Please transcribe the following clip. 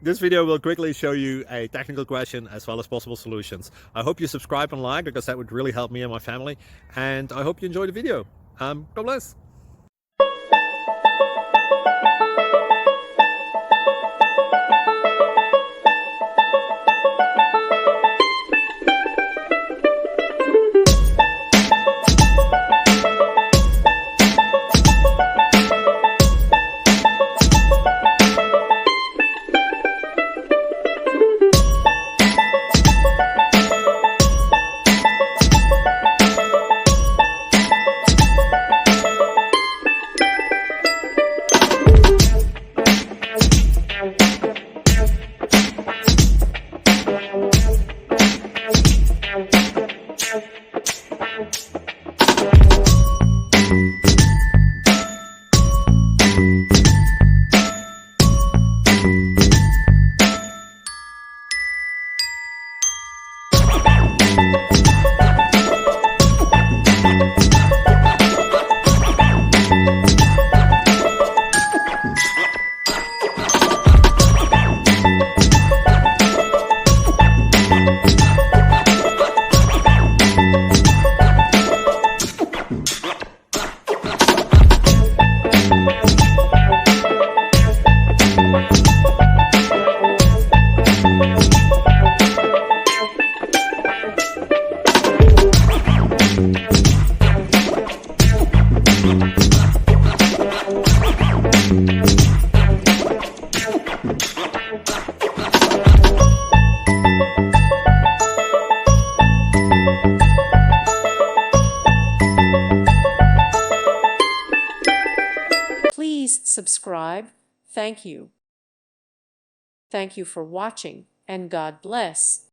This video will quickly show you a technical question as well as possible solutions. I hope you subscribe and like, because that would really help me and my family. And I hope you enjoy the video. God bless. Please subscribe. Thank you. Thank you for watching, and God bless.